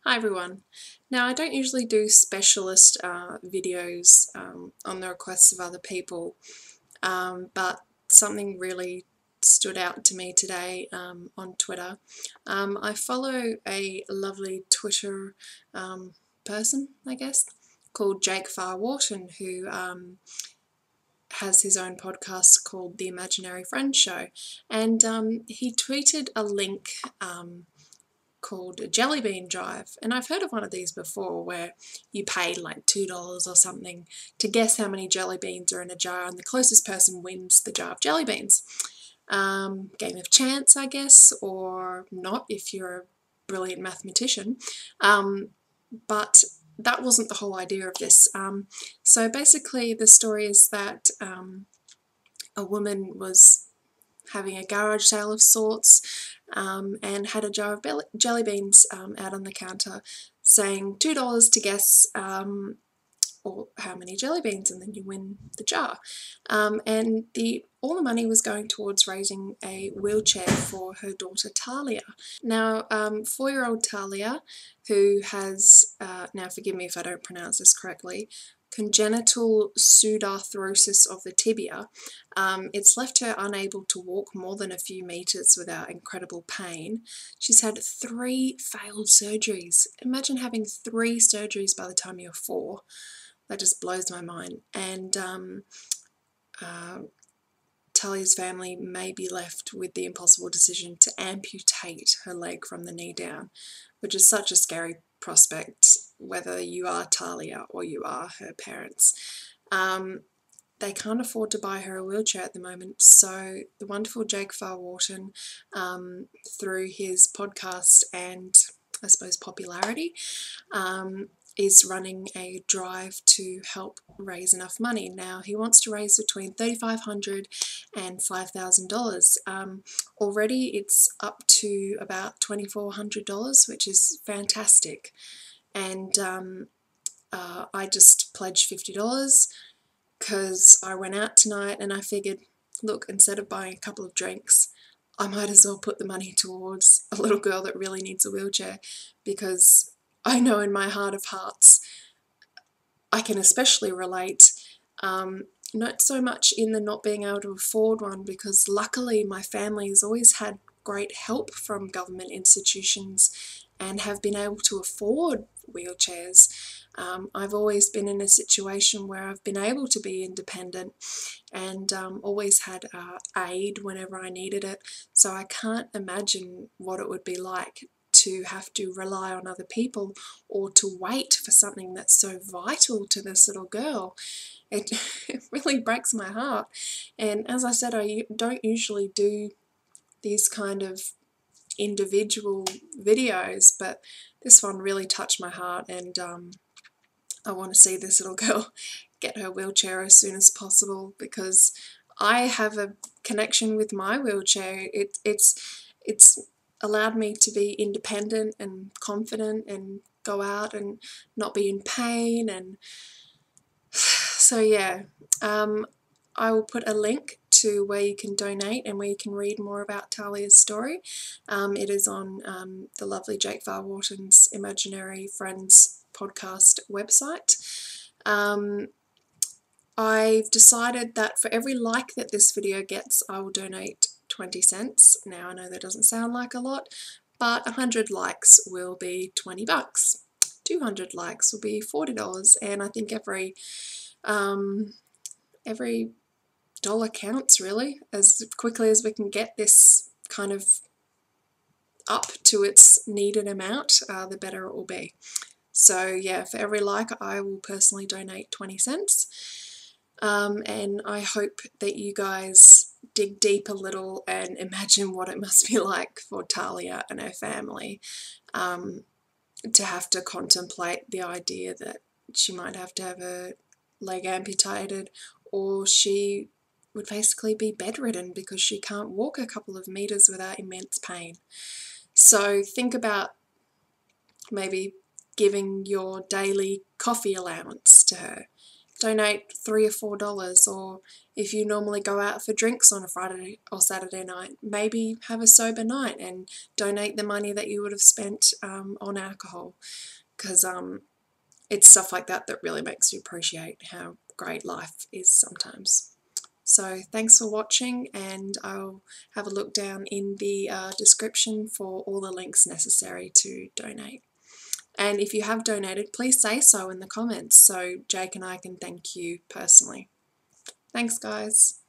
Hi everyone. Now I don't usually do specialist videos on the requests of other people, but something really stood out to me today on Twitter. I follow a lovely Twitter person, I guess, called Jake Farr-Wharton, who has his own podcast called The Imaginary Friend Show, and he tweeted a link called a jelly bean drive, and I've heard of one of these before where you pay like $2 or something to guess how many jelly beans are in a jar, and the closest person wins the jar of jelly beans. Game of chance, I guess, or not if you're a brilliant mathematician. But that wasn't the whole idea of this. So basically the story is that a woman was having a garage sale of sorts, and had a jar of jelly beans out on the counter, saying $2 to guess or how many jelly beans, and then you win the jar. And all the money was going towards raising a wheelchair for her daughter Talia. Now, 4-year-old Talia, who has, now forgive me if I don't pronounce this correctly, congenital pseudarthrosis of the tibia. It's left her unable to walk more than a few metres without incredible pain. She's had 3 failed surgeries. Imagine having 3 surgeries by the time you're 4. That just blows my mind. And Talia's family may be left with the impossible decision to amputate her leg from the knee down, which is such a scary prospect, whether you are Talia or you are her parents. They can't afford to buy her a wheelchair at the moment, so the wonderful Jake Farr-Wharton, through his podcast and I suppose popularity, is running a drive to help raise enough money. Now, he wants to raise between $3,500 and $5,000. Already it's up to about $2,400, which is fantastic. And I just pledged $50 because I went out tonight and I figured, look, instead of buying a couple of drinks, I might as well put the money towards a little girl that really needs a wheelchair, because I know in my heart of hearts I can especially relate, not so much in the not being able to afford one, because luckily my family has always had great help from government institutions and have been able to afford wheelchairs. I've always been in a situation where I've been able to be independent and always had aid whenever I needed it, so I can't imagine what it would be like to have to rely on other people or to wait for something that's so vital to this little girl. It really breaks my heart. And as I said, I don't usually do these kind of individual videos, but this one really touched my heart, and I want to see this little girl get her wheelchair as soon as possible, because I have a connection with my wheelchair. It's allowed me to be independent and confident and go out and not be in pain. And so yeah, I will put a link to where you can donate and where you can read more about Talia's story. It is on the lovely Jake Farr-Wharton's Imaginary Friends podcast website. I've decided that for every like that this video gets, I will donate 20 cents. Now, I know that doesn't sound like a lot, but 100 likes will be 20 bucks. 200 likes will be $40, and I think every dollar counts, really. As quickly as we can get this kind of up to its needed amount, the better it will be. So yeah, for every like, I will personally donate 20 cents. And I hope that you guys dig deep a little and imagine what it must be like for Talia and her family, to have to contemplate the idea that she might have to have her leg amputated, or she would basically be bedridden because she can't walk a couple of meters without immense pain. So think about maybe giving your daily coffee allowance to her. donate $3 or $4, or if you normally go out for drinks on a Friday or Saturday night, maybe have a sober night and donate the money that you would have spent on alcohol, because it's stuff like that that really makes you appreciate how great life is sometimes. So thanks for watching, and I'll have a look down in the description for all the links necessary to donate. And if you have donated, please say so in the comments so Jake and I can thank you personally. Thanks, guys.